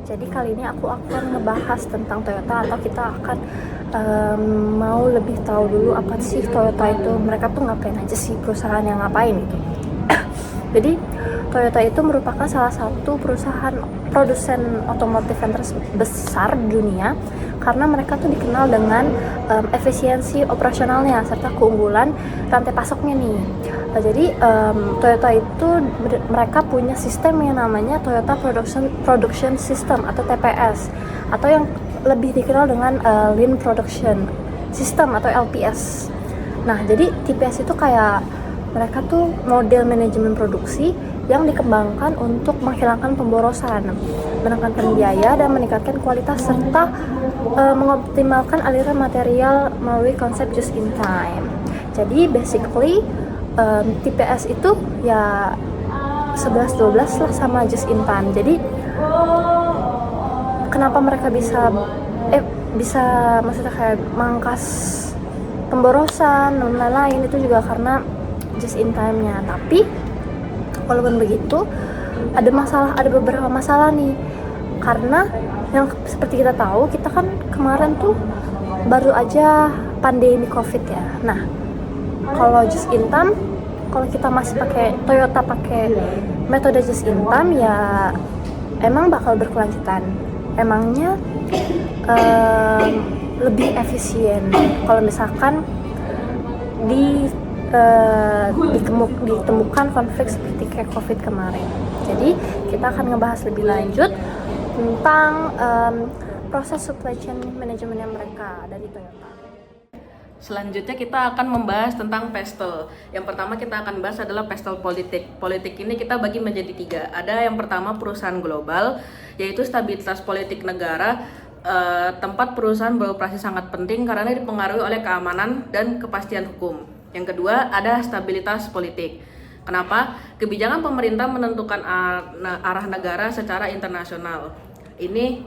Jadi kali ini aku akan ngebahas tentang Toyota, atau kita akan mau lebih tahu dulu apa sih Toyota itu, mereka tuh ngapain aja sih, perusahaan yang ngapain gitu. Jadi Toyota itu merupakan salah satu perusahaan produsen otomotif yang terbesar di dunia karena mereka tuh dikenal dengan efisiensi operasionalnya serta keunggulan rantai pasoknya nih. Jadi Toyota itu mereka punya sistem yang namanya Toyota Production System atau TPS, atau yang lebih dikenal dengan Lean Production System atau LPS. Nah, jadi TPS itu kayak mereka tuh model manajemen produksi yang dikembangkan untuk menghilangkan pemborosan, menekankan biaya dan meningkatkan kualitas, serta mengoptimalkan aliran material melalui konsep just in time. Jadi basically TPS itu ya 11-12 lah sama just in time. Jadi kenapa mereka bisa maksudnya kayak mangkas pemborosan dan lain-lain, itu juga karena just in time-nya. Tapi walaupun begitu ada beberapa masalah nih, karena yang seperti kita tahu, kita kan kemarin tuh baru aja pandemi COVID ya. Nah, kalau just in time, kalau kita masih pakai Toyota pakai metode just in time, ya emang bakal berkelanjutan. Emangnya lebih efisien kalau misalkan ditemukan konflik seperti kayak COVID kemarin. Jadi kita akan ngebahas lebih lanjut tentang proses supply chain manajemennya mereka dari Toyota. Selanjutnya kita akan membahas tentang pestel. Yang pertama kita akan bahas adalah pestel politik. Politik ini kita bagi menjadi 3. Ada yang pertama perusahaan global, yaitu stabilitas politik negara. Tempat perusahaan beroperasi sangat penting karena dipengaruhi oleh keamanan dan kepastian hukum. Yang kedua ada stabilitas politik. Kenapa? Kebijakan pemerintah menentukan arah negara secara internasional. Ini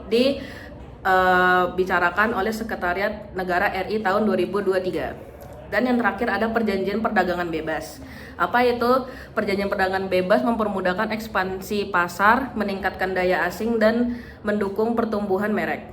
bicarakan oleh Sekretariat Negara RI tahun 2023. Dan yang terakhir ada perjanjian perdagangan bebas. Apa itu? Perjanjian perdagangan bebas mempermudahkan ekspansi pasar, meningkatkan daya asing, dan mendukung pertumbuhan merek.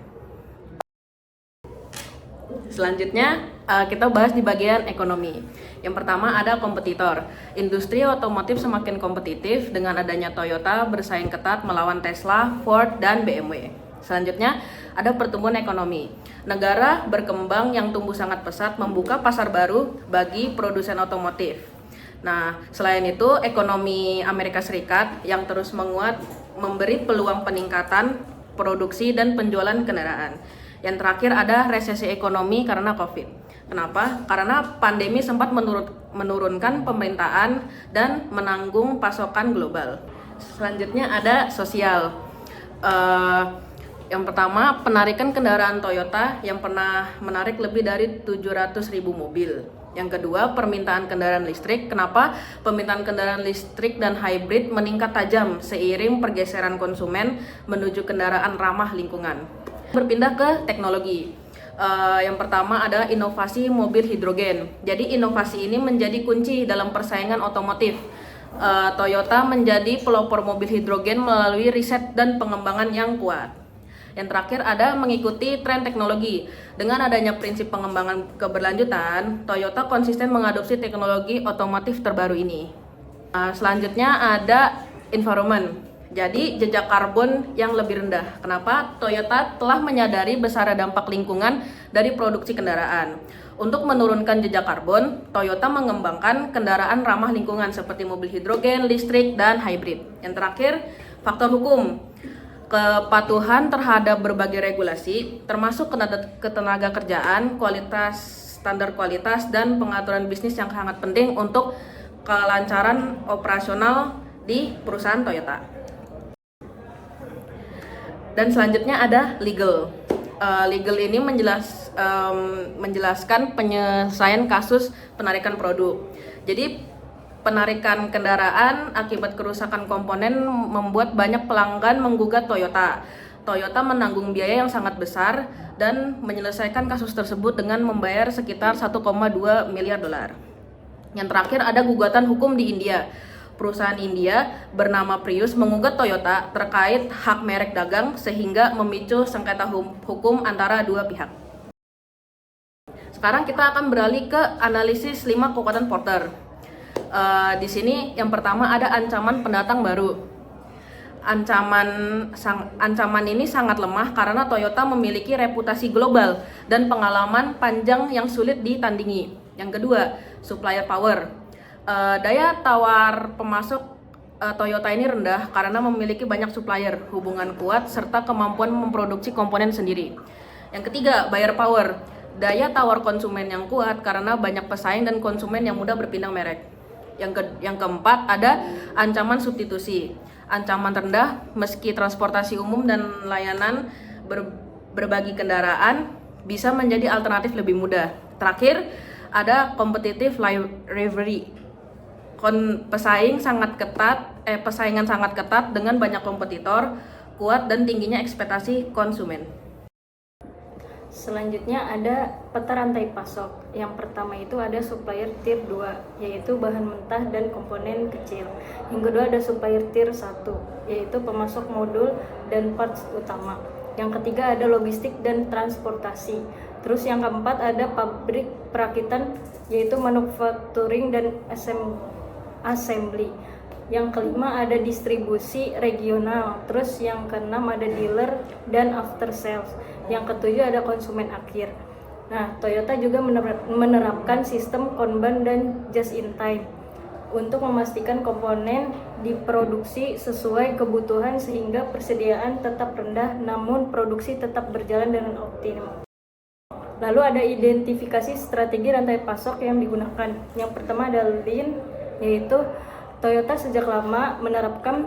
Selanjutnya kita bahas di bagian ekonomi. Yang pertama ada kompetitor. Industri otomotif semakin kompetitif dengan adanya Toyota bersaing ketat melawan Tesla, Ford, dan BMW. Selanjutnya ada pertumbuhan ekonomi. Negara berkembang yang tumbuh sangat pesat membuka pasar baru bagi produsen otomotif. Nah, selain itu ekonomi Amerika Serikat yang terus menguat memberi peluang peningkatan produksi dan penjualan kendaraan. Yang terakhir ada resesi ekonomi karena COVID. Kenapa? Karena pandemi sempat menurunkan pemerintahan dan menanggung pasokan global. Selanjutnya ada sosial. Yang pertama, penarikan kendaraan Toyota yang pernah menarik lebih dari 700.000 mobil. Yang kedua, permintaan kendaraan listrik. Kenapa? Permintaan kendaraan listrik dan hybrid meningkat tajam seiring pergeseran konsumen menuju kendaraan ramah lingkungan. Berpindah ke teknologi. Yang pertama ada inovasi mobil hidrogen. Jadi inovasi ini menjadi kunci dalam persaingan otomotif. Toyota menjadi pelopor mobil hidrogen melalui riset dan pengembangan yang kuat. Yang terakhir ada mengikuti tren teknologi. Dengan adanya prinsip pengembangan keberlanjutan, Toyota konsisten mengadopsi teknologi otomotif terbaru ini. Selanjutnya ada environment. Jadi jejak karbon yang lebih rendah. Kenapa? Toyota telah menyadari besar dampak lingkungan dari produksi kendaraan. Untuk menurunkan jejak karbon, Toyota mengembangkan kendaraan ramah lingkungan seperti mobil hidrogen, listrik, dan hybrid. Yang terakhir, faktor hukum. Kepatuhan terhadap berbagai regulasi, termasuk ketenaga kerjaan, kualitas, standar kualitas, dan pengaturan bisnis yang sangat penting untuk kelancaran operasional di perusahaan Toyota. Dan selanjutnya ada legal. Legal ini menjelaskan penyelesaian kasus penarikan produk. Jadi penarikan kendaraan akibat kerusakan komponen membuat banyak pelanggan menggugat Toyota. Toyota menanggung biaya yang sangat besar dan menyelesaikan kasus tersebut dengan membayar sekitar 1,2 miliar dolar. Yang terakhir ada gugatan hukum di India. perusahaan India bernama Prius menggugat Toyota terkait hak merek dagang sehingga memicu sengketa hukum antara dua pihak. Sekarang kita akan beralih ke analisis 5 kekuatan Porter. Di sini yang pertama ada ancaman pendatang baru. Ancaman ini sangat lemah karena Toyota memiliki reputasi global dan pengalaman panjang yang sulit ditandingi. Yang kedua, supplier power. Daya tawar pemasok Toyota ini rendah karena memiliki banyak supplier, hubungan kuat, serta kemampuan memproduksi komponen sendiri. Yang ketiga, buyer power. Daya tawar konsumen yang kuat karena banyak pesaing dan konsumen yang mudah berpindah merek. Yang keempat, ada ancaman substitusi. Ancaman rendah meski transportasi umum dan layanan berbagi kendaraan bisa menjadi alternatif lebih mudah. Terakhir, ada competitive rivalry. Persaingan sangat ketat dengan banyak kompetitor, kuat dan tingginya ekspektasi konsumen. Selanjutnya ada peta rantai pasok. Yang pertama itu ada supplier tier 2, yaitu bahan mentah dan komponen kecil. Yang kedua ada supplier tier 1, yaitu pemasok modul dan parts utama. Yang ketiga ada logistik dan transportasi. Terus yang keempat ada pabrik perakitan, yaitu manufacturing dan assembly. Yang kelima ada distribusi regional. Terus yang keenam ada dealer dan after sales. Yang ketujuh ada konsumen akhir. Nah, Toyota juga menerapkan sistem Kanban dan just in time untuk memastikan komponen diproduksi sesuai kebutuhan sehingga persediaan tetap rendah namun produksi tetap berjalan dengan optimal. Lalu ada identifikasi strategi rantai pasok yang digunakan. Yang pertama ada Lean, yaitu Toyota sejak lama menerapkan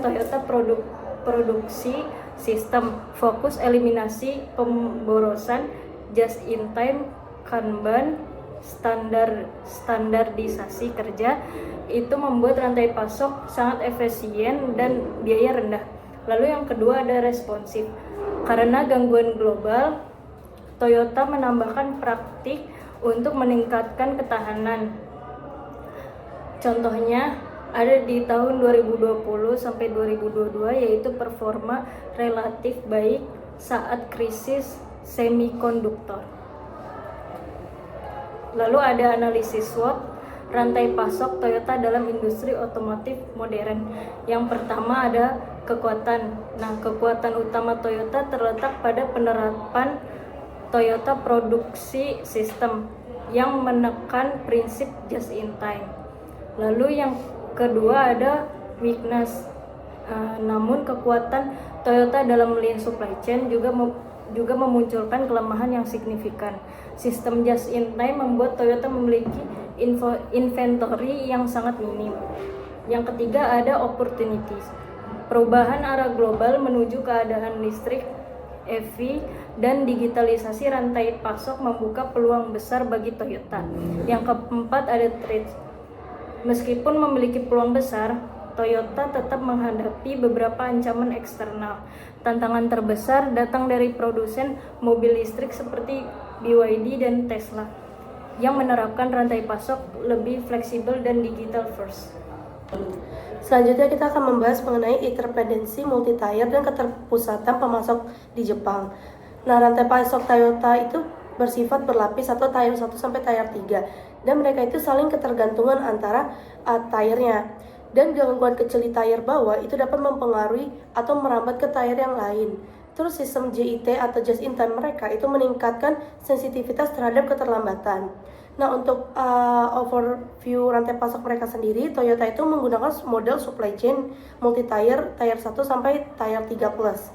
Toyota produksi sistem fokus eliminasi pemborosan, just in time, Kanban, standarisasi kerja. Itu membuat rantai pasok sangat efisien dan biaya rendah. Lalu yang kedua ada responsif. Karena gangguan global, Toyota menambahkan praktik untuk meningkatkan ketahanan. Contohnya ada di tahun 2020 sampai 2022, yaitu performa relatif baik saat krisis semikonduktor. Lalu ada analisis SWOT rantai pasok Toyota dalam industri otomotif modern. Yang pertama ada kekuatan. Nah, kekuatan utama Toyota terletak pada penerapan Toyota produksi sistem yang menekan prinsip just in time. Lalu yang kedua ada weakness. Namun kekuatan Toyota dalam lean supply chain juga memunculkan kelemahan yang signifikan. Sistem just in time membuat Toyota memiliki inventory yang sangat minim. Yang ketiga ada opportunities. Perubahan arah global menuju keadaan listrik, EV, dan digitalisasi rantai pasok membuka peluang besar bagi Toyota. Yang keempat ada threats. Meskipun memiliki peluang besar, Toyota tetap menghadapi beberapa ancaman eksternal. Tantangan terbesar datang dari produsen mobil listrik seperti BYD dan Tesla yang menerapkan rantai pasok lebih fleksibel dan digital first. Selanjutnya kita akan membahas mengenai interdependensi multi-tier dan keterpusatan pemasok di Jepang. Nah, rantai pasok Toyota itu bersifat berlapis atau tier 1 sampai tier 3, dan mereka itu saling ketergantungan antara tiernya, dan gangguan kecil di tier bawah itu dapat mempengaruhi atau merambat ke tier yang lain. Terus sistem JIT atau just in time mereka itu meningkatkan sensitivitas terhadap keterlambatan. Nah, untuk overview rantai pasok mereka sendiri, Toyota itu menggunakan model supply chain multi-tier, tier 1 sampai tier 3+.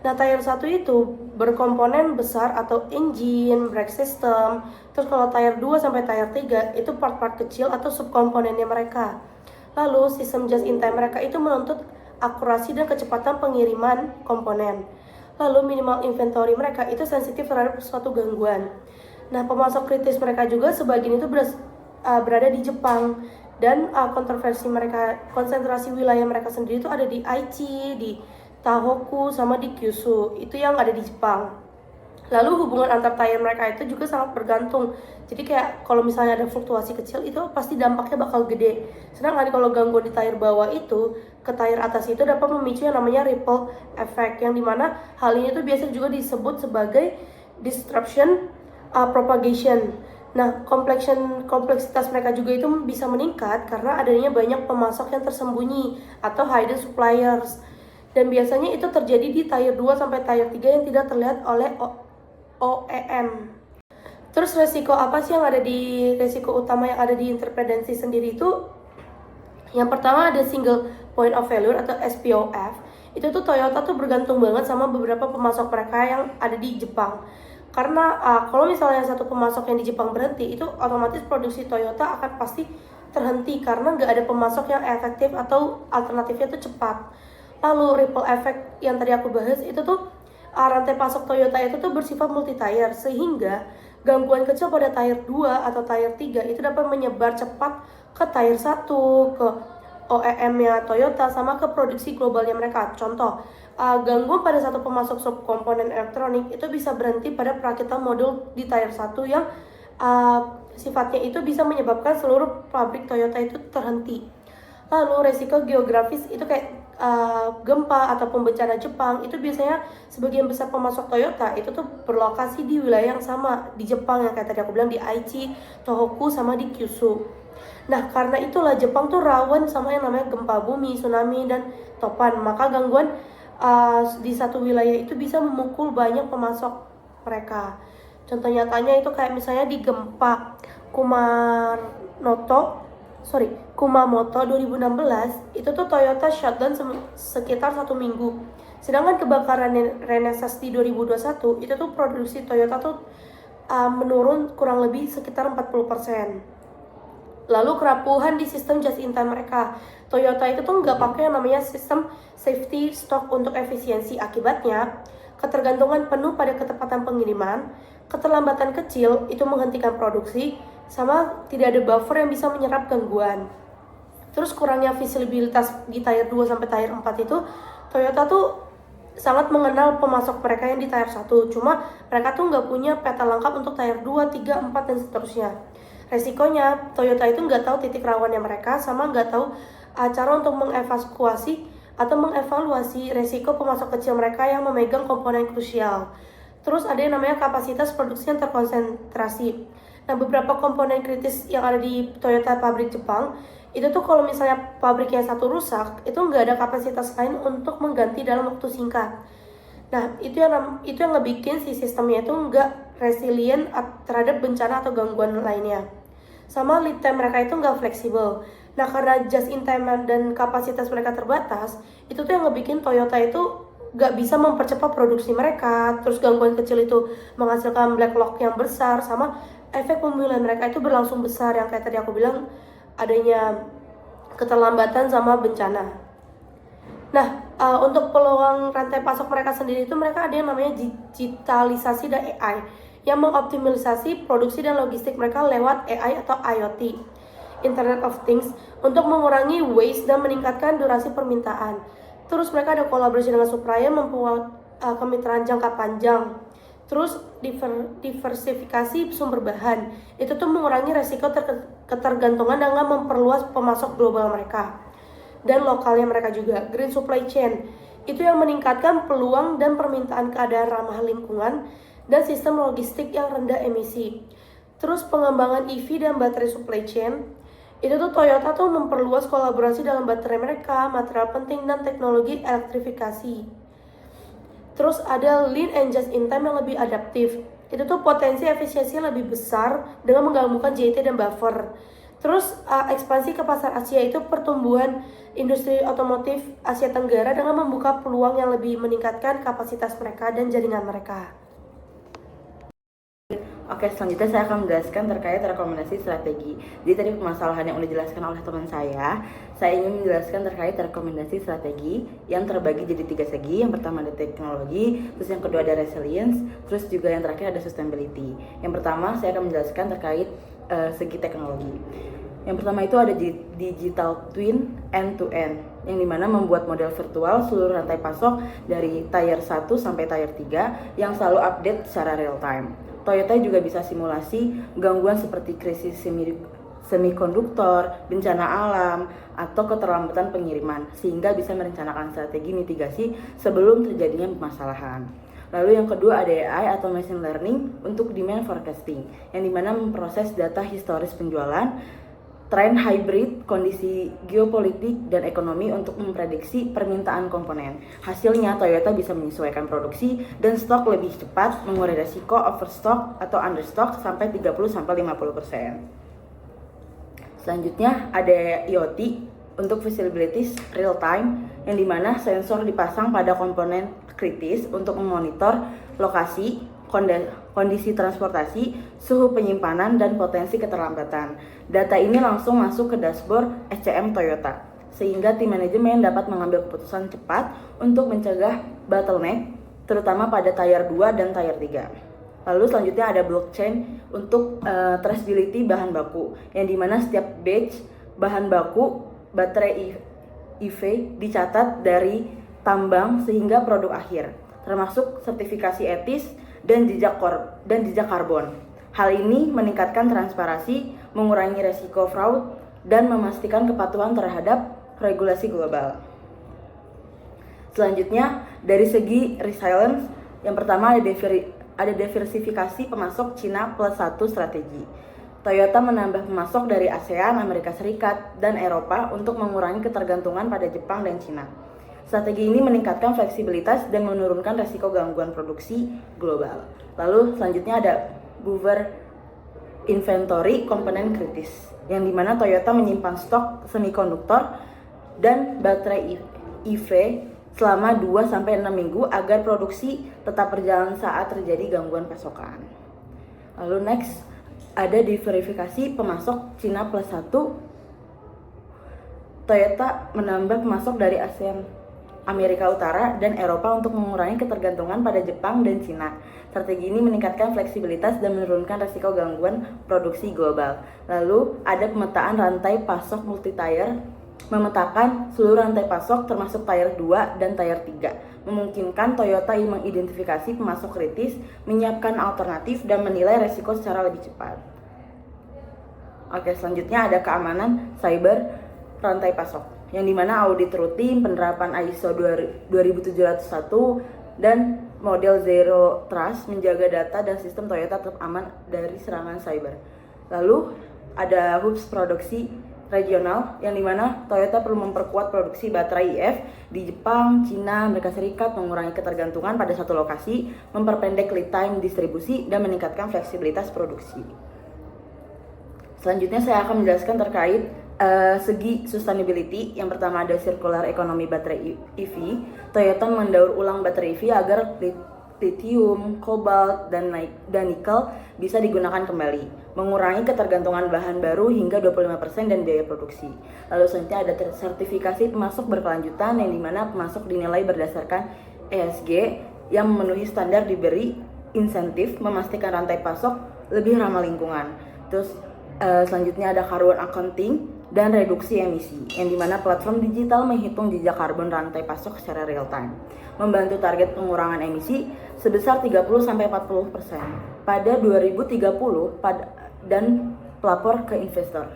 Nah, tier 1 itu berkomponen besar atau engine, brake system. Terus kalau tier 2 sampai tier 3 itu part-part kecil atau subkomponennya mereka. Lalu sistem just in time mereka itu menuntut akurasi dan kecepatan pengiriman komponen. Lalu minimal inventory mereka itu sensitif terhadap suatu gangguan. Nah, pemasok kritis mereka juga sebagian itu berada di Jepang, dan konsentrasi wilayah mereka sendiri itu ada di Aichi, di Tohoku, sama di Kyushu, itu yang ada di Jepang. Lalu hubungan antar tire mereka itu juga sangat bergantung. Jadi kayak kalau misalnya ada fluktuasi kecil itu pasti dampaknya bakal gede. Sedangkan kalau gangguan di tire bawah itu ke tire atas itu dapat memicu yang namanya ripple effect, yang dimana hal ini tuh biasa juga disebut sebagai disruption propagation. Nah, kompleksitas mereka juga itu bisa meningkat karena adanya banyak pemasok yang tersembunyi atau hidden suppliers. Dan biasanya itu terjadi di tier 2 sampai tier 3 yang tidak terlihat oleh OEM. Terus resiko apa sih yang ada di resiko utama yang ada di interdependensi sendiri itu? Yang pertama ada single point of failure atau SPOF. Itu tuh Toyota tuh bergantung banget sama beberapa pemasok mereka yang ada di Jepang. Karena kalau misalnya satu pemasok yang di Jepang berhenti, itu otomatis produksi Toyota akan pasti terhenti karena nggak ada pemasok yang efektif atau alternatifnya tuh cepat. Lalu ripple effect yang tadi aku bahas itu tuh rantai pasok Toyota itu tuh bersifat multi tire, sehingga gangguan kecil pada tire 2 atau tire 3 itu dapat menyebar cepat ke tire 1, ke OEM-nya Toyota, sama ke produksi globalnya mereka. Contoh, gangguan pada satu pemasok subkomponen elektronik itu bisa berhenti pada perakitan modul di tire 1 yang sifatnya itu bisa menyebabkan seluruh pabrik Toyota itu terhenti. Lalu resiko geografis itu kayak gempa ataupun bencana Jepang, itu biasanya sebagian besar pemasok Toyota itu tuh berlokasi di wilayah yang sama di Jepang, yang kayak tadi aku bilang di Aichi, Tohoku, sama di Kyushu. Nah, karena itulah Jepang tuh rawan sama yang namanya gempa bumi, tsunami, dan topan. Maka gangguan di satu wilayah itu bisa memukul banyak pemasok mereka. Contoh nyatanya itu kayak misalnya di gempa Kumamoto 2016, itu tuh Toyota shutdown sekitar 1 minggu. Sedangkan kebakaran Renesas di 2021, itu tuh produksi Toyota tuh menurun kurang lebih sekitar 40%. Lalu kerapuhan di sistem just in time mereka. Toyota itu tuh nggak pakai yang namanya sistem safety stock untuk efisiensi. Akibatnya, ketergantungan penuh pada ketepatan pengiriman, keterlambatan kecil itu menghentikan produksi, sama tidak ada buffer yang bisa menyerap gangguan. Terus kurangnya visibilitas di tier 2 sampai tier 4 itu, Toyota tuh sangat mengenal pemasok mereka yang di tier 1. Cuma mereka tuh nggak punya peta lengkap untuk tier 2, 3, 4, dan seterusnya. Resikonya, Toyota itu nggak tahu titik rawannya mereka, sama nggak tahu cara untuk mengevakuasi atau mengevaluasi resiko pemasok kecil mereka yang memegang komponen krusial. Terus ada yang namanya kapasitas produksi yang terkonsentrasi. Nah, beberapa komponen kritis yang ada di Toyota pabrik Jepang, itu tuh kalau misalnya pabriknya satu rusak, itu nggak ada kapasitas lain untuk mengganti dalam waktu singkat. Nah, itu yang ngebikin si sistemnya itu nggak resilient terhadap bencana atau gangguan lainnya. Sama lead time mereka itu nggak fleksibel. Nah, karena just in time dan kapasitas mereka terbatas, itu tuh yang ngebikin Toyota itu nggak bisa mempercepat produksi mereka. Terus gangguan kecil itu menghasilkan backlog yang besar, sama efek pemulihan mereka itu berlangsung besar, yang kayak tadi aku bilang adanya keterlambatan sama bencana. Nah, untuk peluang rantai pasok mereka sendiri itu mereka ada yang namanya digitalisasi dan AI yang mengoptimalisasi produksi dan logistik mereka lewat AI atau IoT, Internet of Things, untuk mengurangi waste dan meningkatkan durasi permintaan. Terus mereka ada kolaborasi dengan supplier, membuat kemitraan jangka panjang. Terus diversifikasi sumber bahan, itu tuh mengurangi resiko ketergantungan dengan memperluas pemasok global mereka dan lokalnya mereka juga. Green supply chain itu yang meningkatkan peluang dan permintaan keadaan ramah lingkungan dan sistem logistik yang rendah emisi. Terus pengembangan EV dan baterai supply chain, itu tuh Toyota tuh memperluas kolaborasi dalam baterai mereka, material penting, dan teknologi elektrifikasi. Terus ada lean and just in time yang lebih adaptif. Itu tuh potensi efisiensi lebih besar dengan menggabungkan JT dan buffer. Terus ekspansi ke pasar Asia itu pertumbuhan industri otomotif Asia Tenggara dengan membuka peluang yang lebih meningkatkan kapasitas mereka dan jaringan mereka. Oke, selanjutnya saya akan menjelaskan terkait rekomendasi strategi. Jadi tadi permasalahan yang sudah dijelaskan oleh teman saya ingin menjelaskan terkait rekomendasi strategi yang terbagi jadi 3 segi. Yang pertama ada teknologi, terus yang kedua ada resilience, terus juga yang terakhir ada sustainability. Yang pertama saya akan menjelaskan terkait segi teknologi. Yang pertama itu ada digital twin end to end. yang dimana membuat model virtual seluruh rantai pasok dari tier 1 sampai tier 3 yang selalu update secara real time. Toyota juga bisa simulasi gangguan seperti krisis semikonduktor, bencana alam, atau keterlambatan pengiriman, sehingga bisa merencanakan strategi mitigasi sebelum terjadinya permasalahan. Lalu yang kedua ada AI atau machine learning untuk demand forecasting, yang dimana memproses data historis penjualan, tren hybrid, kondisi geopolitik dan ekonomi untuk memprediksi permintaan komponen. Hasilnya, Toyota bisa menyesuaikan produksi dan stok lebih cepat, mengurangi resiko overstock atau understock sampai 30-50%. Selanjutnya ada IoT untuk visibility real time, yang dimana sensor dipasang pada komponen kritis untuk memonitor lokasi, kondisi transportasi, suhu penyimpanan, dan potensi keterlambatan. Data ini langsung masuk ke dashboard SCM Toyota, sehingga tim manajemen dapat mengambil keputusan cepat untuk mencegah bottleneck, terutama pada tier 2 dan tier 3. Lalu selanjutnya ada blockchain untuk traceability bahan baku, yang dimana setiap batch bahan baku baterai EV dicatat dari tambang sehingga produk akhir, termasuk sertifikasi etis dan jejak karbon. Hal ini meningkatkan transparansi, mengurangi resiko fraud, dan memastikan kepatuhan terhadap regulasi global. Selanjutnya, dari segi resilience, yang pertama ada diversifikasi pemasok Cina plus 1 strategi. Toyota menambah pemasok dari ASEAN, Amerika Serikat, dan Eropa untuk mengurangi ketergantungan pada Jepang dan Cina. Strategi ini meningkatkan fleksibilitas dan menurunkan resiko gangguan produksi global. Lalu selanjutnya ada buffer inventory komponen kritis, yang dimana Toyota menyimpan stok semikonduktor dan baterai EV selama 2-6 minggu agar produksi tetap berjalan saat terjadi gangguan pasokan. Lalu next, ada diverifikasi pemasok Cina plus 1. Toyota menambah pemasok dari ASEAN, Amerika Utara, dan Eropa untuk mengurangi ketergantungan pada Jepang dan Cina. Strategi ini meningkatkan fleksibilitas dan menurunkan risiko gangguan produksi global. Lalu ada pemetaan rantai pasok multi-tier, memetakan seluruh rantai pasok termasuk tier 2 dan tier 3. Memungkinkan Toyota mengidentifikasi pemasok kritis, menyiapkan alternatif, dan menilai resiko secara lebih cepat. Oke, selanjutnya ada keamanan cyber rantai pasok, yang dimana audit rutin, penerapan ISO 2701, dan model Zero Trust menjaga data dan sistem Toyota tetap aman dari serangan cyber. Lalu ada hubs produksi regional, yang dimana Toyota perlu memperkuat produksi baterai EF di Jepang, Cina, Amerika Serikat, mengurangi ketergantungan pada satu lokasi, memperpendek lead time distribusi, dan meningkatkan fleksibilitas produksi. Selanjutnya saya akan menjelaskan terkait segi sustainability. Yang pertama ada circular economy baterai EV. Toyota mendaur ulang baterai EV agar lithium, kobalt, dan nikel bisa digunakan kembali, mengurangi ketergantungan bahan baru hingga 25% dan biaya produksi. Lalu selanjutnya ada sertifikasi pemasok berkelanjutan, yang dimana pemasok dinilai berdasarkan ESG yang memenuhi standar, diberi insentif memastikan rantai pasok lebih ramah lingkungan. Terus selanjutnya ada carbon accounting dan reduksi emisi, yang dimana platform digital menghitung jejak karbon rantai pasok secara real time, membantu target pengurangan emisi sebesar 30-40% pada 2030 dan pelapor ke investor.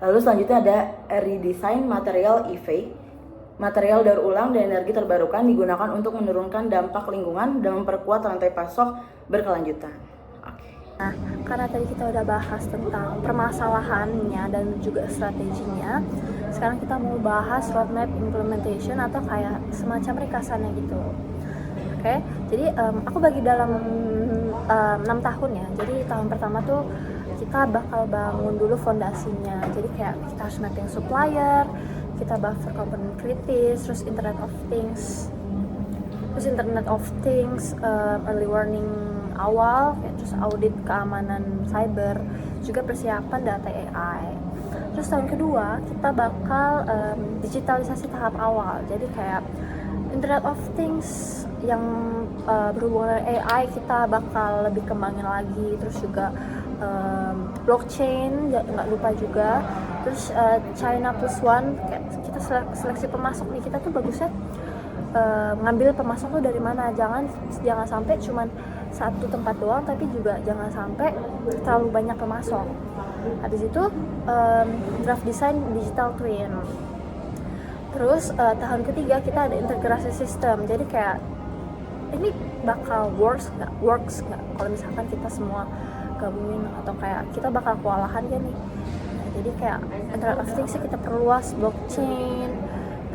Lalu selanjutnya ada redesign material EV. Material daur ulang dan energi terbarukan digunakan untuk menurunkan dampak lingkungan dan memperkuat rantai pasok berkelanjutan. Nah, karena tadi kita udah bahas tentang permasalahannya dan juga strateginya, sekarang kita mau bahas roadmap implementation atau kayak semacam ringkasannya gitu. Oke, jadi aku bagi dalam 6 tahun ya. Jadi tahun pertama tuh kita bakal bangun dulu fondasinya. Jadi kayak kita harus mapping supplier, kita buffer komponen kritis, terus Internet of Things, early warning awal, terus audit keamanan cyber, juga persiapan data AI. Terus tahun kedua kita bakal digitalisasi tahap awal, jadi kayak Internet of Things yang berhubungan dengan AI kita bakal lebih kembangin lagi, terus juga blockchain nggak lupa juga, Terus China plus one, kayak kita seleksi pemasok nih, kita tuh bagusnya ngambil pemasok tuh dari mana, jangan sampai cuman satu tempat doang, tapi juga jangan sampai terlalu banyak pemasok. Habis itu draft design digital twin. Terus tahun ketiga kita ada integrasi sistem, jadi kayak ini bakal works nggak kalau misalkan kita semua gabungin, atau kayak kita bakal kewalahan gak nih. Nah, jadi kayak Internet of Things kita perluas, blockchain,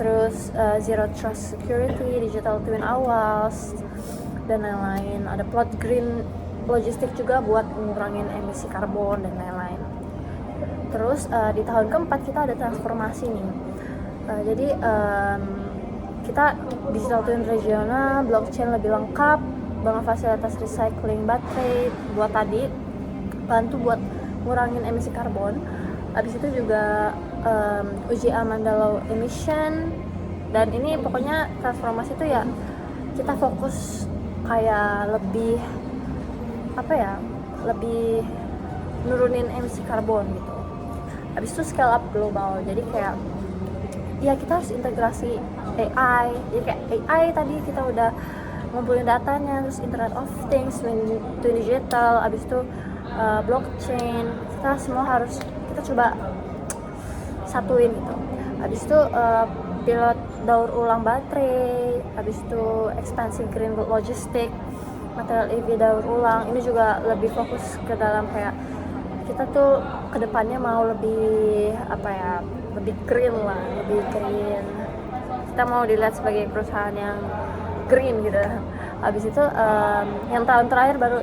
terus zero trust security, digital twin awas, dan lain-lain. Ada plot green logistik juga buat ngurangin emisi karbon dan lain-lain. Terus di tahun keempat kita ada transformasi nih. Jadi kita digital twin regional, blockchain lebih lengkap, bangun fasilitas recycling baterai buat tadi, bantu buat ngurangin emisi karbon. Habis itu juga uji aman low emission, dan ini pokoknya transformasi itu ya kita fokus kayak lebih lebih nurunin emisi karbon gitu. Habis itu scale up global, jadi kayak ya kita harus integrasi AI. Jadi kayak AI tadi kita udah ngumpulin datanya, terus Internet of Things, twin digital, habis itu blockchain, kita semua harus kita coba satuin gitu. Habis itu pilot daur ulang baterai, habis itu ekspansi green logistik, material EV daur ulang. Ini juga lebih fokus ke dalam kayak kita tuh kedepannya mau lebih lebih green lah, lebih green. Kita mau dilihat sebagai perusahaan yang green gitu. Habis itu yang tahun terakhir baru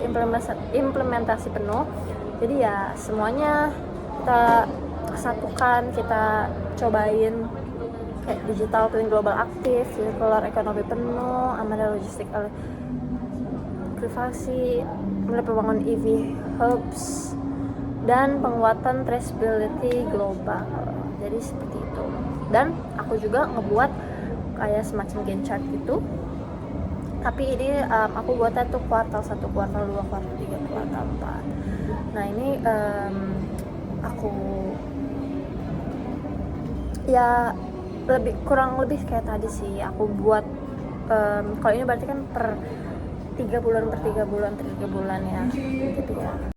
implementasi penuh. Jadi ya semuanya kita satukan, kita cobain kayak digital twin global aktif, circular ekonomi penuh, amanah logistik privasi, mulai pembangunan EV hubs, dan penguatan traceability global. Jadi seperti itu. Dan aku juga ngebuat kayak semacam Gantt chart gitu. Tapi ini aku buatnya tuh kuartal 1, kuartal 2, kuartal 3, kuartal 4. Nah ini aku ya kurang lebih kayak tadi sih. Aku buat kalau ini berarti kan per 3 bulan ya gitu ya.